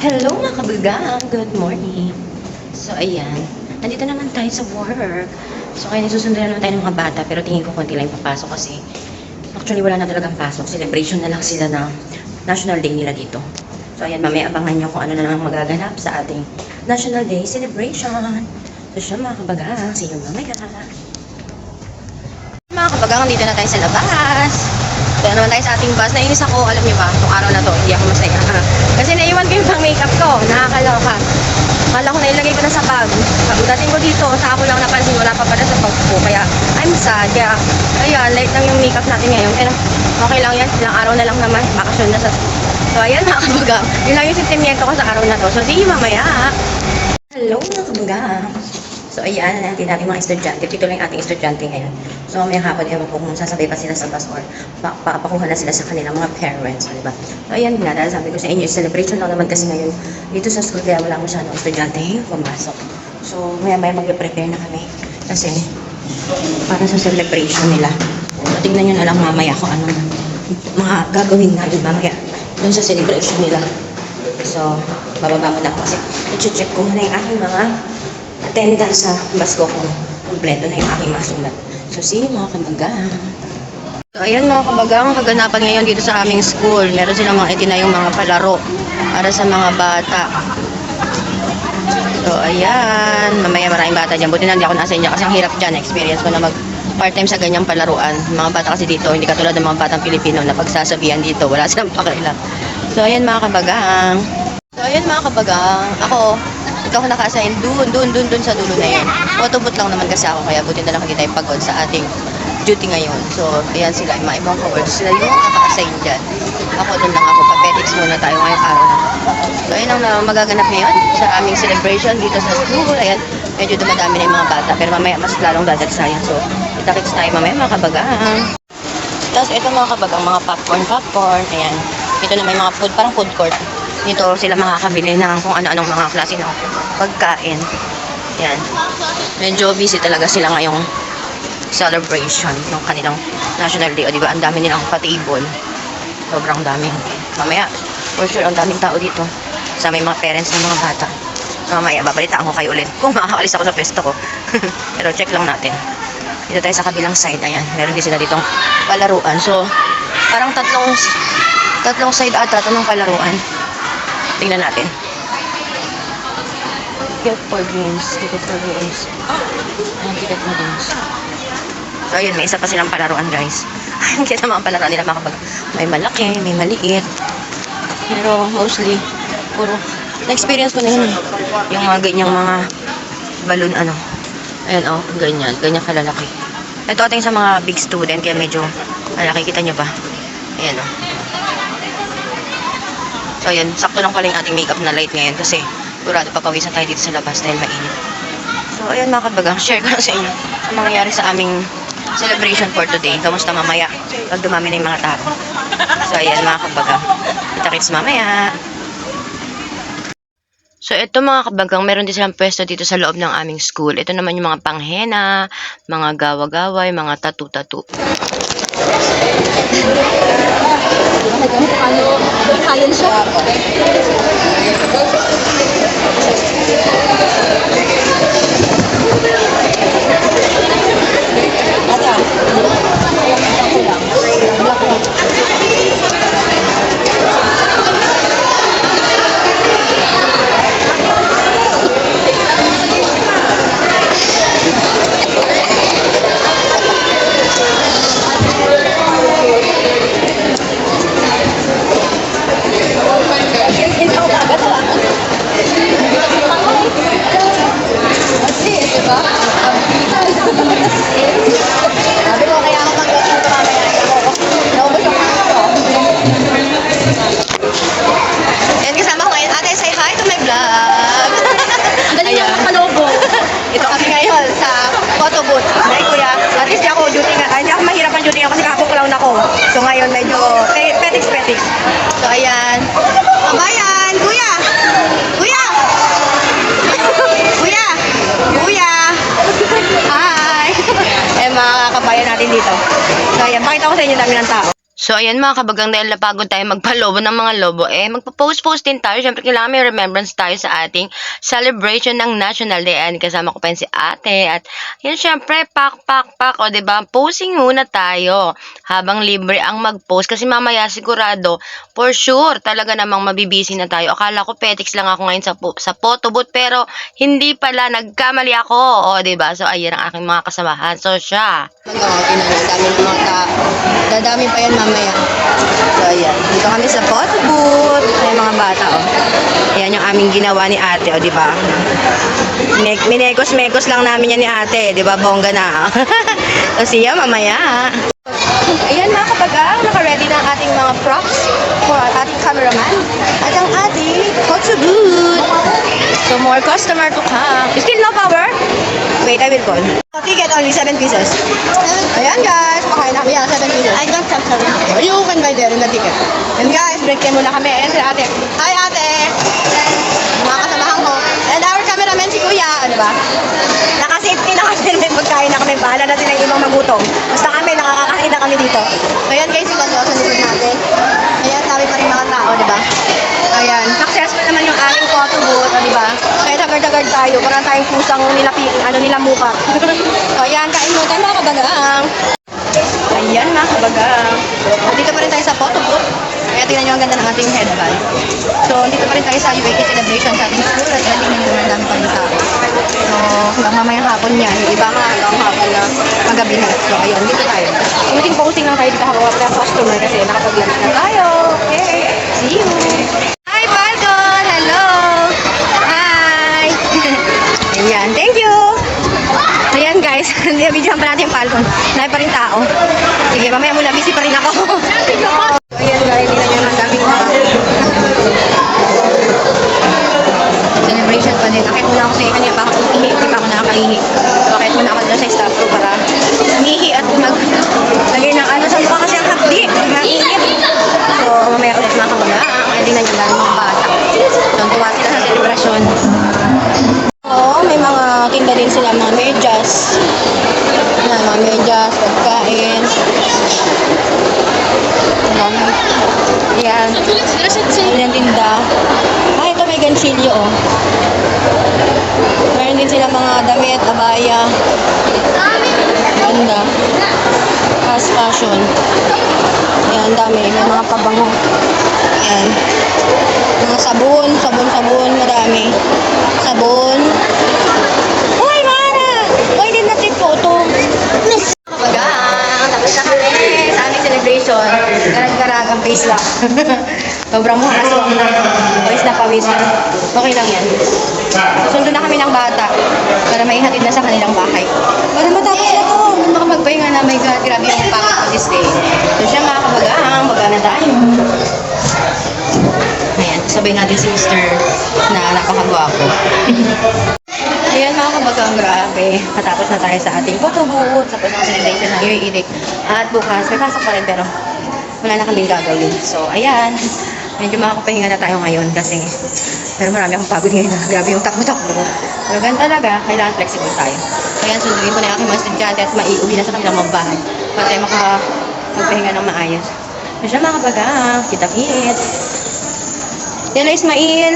Hello mga kabagang! Good morning! So ayan, nandito naman tayo sa work. So kaya nasusundan naman tayo ng mga bata, pero tingin ko konti lang yung papasok kasi actually wala na talagang pasok. Celebration na lang sila ng National Day nila dito. So ayan, mamaya abangan nyo kung ano na lang magaganap sa ating National Day celebration. So siya mga kabagang, see you mamaya. Mga kabagang, dito na tayo sa labas. Kaya naman tayo sa ating bus. Nainis ako, alam niyo ba, itong araw na to, hindi ako masaya. Kasi naiwan ko yung pang makeup ko. Nakakaloka. Akala ko nailagay ko na sa bag. Pagdating ko dito, sa ako lang napansin, wala pa pala sa bag ko. Kaya, I'm sad. Kaya, ayan, light lang yung makeup natin ngayon. Kaya, okay lang yan. Ilang araw na lang naman. Bakasyon na sa... So, ayan, mga kabagang. Yun lang yung sentimiento ko sa araw na to. So, see you mamaya. Hello, mga kabagang. So, ayan, natin natin mga estudyante. Dito lang yung ating estudyante ngayon. So, may hapon, ewan ko kung sasabay pa sila sa bus or papakuha na sila sa kanilang mga parents, diba? So, ayan nga, dahil sabi ko sa inyo, celebration lang naman kasi ngayon dito sa school, kaya wala masyadong estudyante pumasok. So, maya-maya mag-prepare na kami kasi para sa celebration nila. So, tignan nyo na lang mamaya kung anong mga gagawin natin mamaya dun sa celebration nila. So, bababa mo na ako kasi i-check ko muna yung aking mga attendance sa bus ko kung kompleto na yung aking masulat. So, see you mga kabagang. So, ayan mga kabagang, kaganapan ngayon dito sa aming school. Meron silang mga itinayong mga palaro para sa mga bata. So, ayan. Mamaya maraming bata dyan. Buti na hindi ako nasa inyo kasi ang hirap dyan. Experience ko na mag part-time sa ganyang palaruan. Mga bata kasi dito, hindi katulad ng mga batang Pilipino na pagsasabihan dito. Wala silang pakialam. So, ayan mga kabagang. So, ayan mga kabagang. Ito ako naka-assign dun sa dulo na yan. Autobot lang naman kasi ako, kaya buti na lang hindi tayo pagod sa ating duty ngayon. So, ayan sila, yung mga ibang coworkers. Sila yung naka-assign dyan. Ako dun lang ako, papetics muna tayo ngayong araw na. So, ayan ang magaganap ngayon sa aming celebration dito sa school. Ayan, medyo dumadami na yung mga bata, pero mamaya mas lalong dadagsayan. So, kita-kits tayo mamaya mga kabagang. Tapos, ito mga kabagang, mga popcorn. Ayan, ito na may mga food, parang food court. Dito sila makakabili ng kung ano-anong mga klase ng pagkain. Yan. Medyo busy talaga sila ngayong celebration ng kanilang National Day. O diba, ang dami nilang pa-table. Sobrang daming. Mamaya, for sure, ang daming tao dito. Sa may mga parents ng mga bata. Mamaya, babalitaan ko kayo ulit kung makakalis ako sa pwesto ko. Pero check lang natin. Dito tayo sa kabilang side. Ayan, meron din sila ditong palaruan. So, parang tatlong side ata ng palaruan. Tingnan natin. Ticket for games. Ticket for games. Ticket for games. So, ayun. May isa pa silang palaruan, guys. Ayun, kita mga palaruan nila makapag... May malaki, may maliit. Pero, mostly, puro... Na-experience ko na yun. Yung mga ganyang mga balloon, ano. Ayan, oh. Ganyan. Ganyan kalalaki. Ito ating sa mga big student, kaya medyo malaki. Kita nyo ba? Ayan, oh. So, ayan, sakto lang pala yung ating makeup na light ngayon kasi kurado papawisan tayo dito sa labas dahil mainit. So, ayan mga kabagang, share ko na sa inyo ang mangyayari sa aming celebration for today. Kamusta mamaya pag dumami na yung mga tao. So, ayan mga kabagang, kita-kits mamaya. So, ito mga kabagang, meron din silang pwesto dito sa loob ng aming school. Ito naman yung mga panghena, mga gawa-gaway, mga tattoo-tattoo. Science shop. So ngayon medyo petiks. So ayan. Kabayan, kuya. Kuya. Kuya. Hi. Eh mga kabayan natin dito. So ayan, pakita ko sa inyo dami ng tao. So, ayan mga kabagang, dahil napagod tayo magpalobo ng mga lobo, magpo-post-post din tayo. Siyempre, kailangan may remembrance tayo sa ating celebration ng National Day. And kasama ko pa yun si ate. At yun, siyempre, pak. O, diba? Posing muna tayo habang libre ang mag-post. Kasi mamaya, sigurado, for sure, talaga namang mabibisi na tayo. Akala ko, petics lang ako ngayon sa photo booth. Pero, hindi pala, nagkamali ako. O, diba? So, ayan ang aking mga kasamahan. So, siya. Dadami pa yan mamaya. So, ayan. Dito kami sa photo booth. Ayan mga bata, oh. Ayan yung aming ginawa ni ate, oh, di ba? Minekos-mekos lang namin yan ni ate, di ba? Bongga na. So, siya mamaya. Ayan mga kabagang, naka-ready na ang ating mga props for ating cameraman at ang ating photo booth. So, more customer to come. Still no power? Wait, I will call. Ticket only 7 pieces. Ayan guys, pakain namin yan, 7 pieces. I don't have 7. You can buy there in the ticket. And guys, break time muna kami. Ayan si ate. Hi ate! Mga kasamahan ko. And our cameraman si kuya, ano ba? Naka-safety na kami, may pagkain na kami. Bahala natin ang ibang magutom. Basta kami, nakakakain na kami dito. So ayan guys, yung sa likod natin. Ayan, dami pa rin mga tao, di ba? Ayan, successful naman yung aming photo booth, di ba? Kaya agad-agad tayo, parang tayong pusang nilamuka. So ayan, kain mo tayo mga kabagang. Ayan mga kabagang. Dito pa rin tayo sa photo booth. Kaya tingnan nyo ang ganda ng ating headband. So, dito pa rin tayo sa UAK celebration sa ating school. At tingnan nyo naman dami pa rin tao. So, hanggang mamayang hapon yan. Yung iba nga hanggang hapon na magabi na. So, ayan, dito tayo. Umuting posting lang tayo dito habang wala tayong customer kasi nakapag-lunch na tayo. Okay, see you! Hi, Falcon! Hello! Hi! Ayan, thank you! Ayan guys, videohan pa natin yung Falcon. Dahil pa rin tao. Sige, mamaya mula busy pa rin ako. Ayan guys, hindi na nyo naman daming celebration pa din. Akit muna ako sa kanina pa ako umihi. Hindi pa ako nakakaihi. So, akit muna ako dyan sa staff ko para umihi at maglagay ng ano sa mukha kasi ang hapdi. Mainit. So, mamaya ulit mga kabagang. Hindi na nyo daming mga bata. So, tuwa sila sa celebration. Oo, may mga tinda din sila, mga medyas. Yan, mga medyas, pagkain. Yan. Yan tinda. Ah, ito may ganchilyo, oh. Meron din sila mga damit, abaya. Ganda. Fast fashion. Yan, dami. May mga pabango. Yan. Mga sabon, marami. Sabon. Uy, Mara! Uy, din natin photo. Kabagang, tapos na kami sa aming celebration. Garag-garag ang face lang. Sobrang makaswang na. Pawis na pawis na. Okay lang yan. Sundo na kami ng bata para may hatid na sa kanilang bahay. Para matapos na to. Makapagpahinga na, my God, grabe yung pangit ko this day. So siya mga kabagang, magana tayo. Ayan, sabay natin si Mr. na napakagwapo. Ayan mga kabagang, grabe. Matapos na tayo sa ating photo booth. Tapos ang celebration ng UAE. At bukas, may pasok pa rin pero wala na kaming gagawin. So, ayan. Medyo makakapahinga na tayo ngayon kasi pero marami akong pagod ngayon. Grabe yung takbo-takbo. Pero ganun talaga, kailangan flexible tayo. Ayan, sunduin ko na yung aking mga estudyante at maiuwi na sa kanilang magbahay para tayo makapagpahinga ng maayos. So, siya mga kabagang, kita-kit. Yan na Ismail.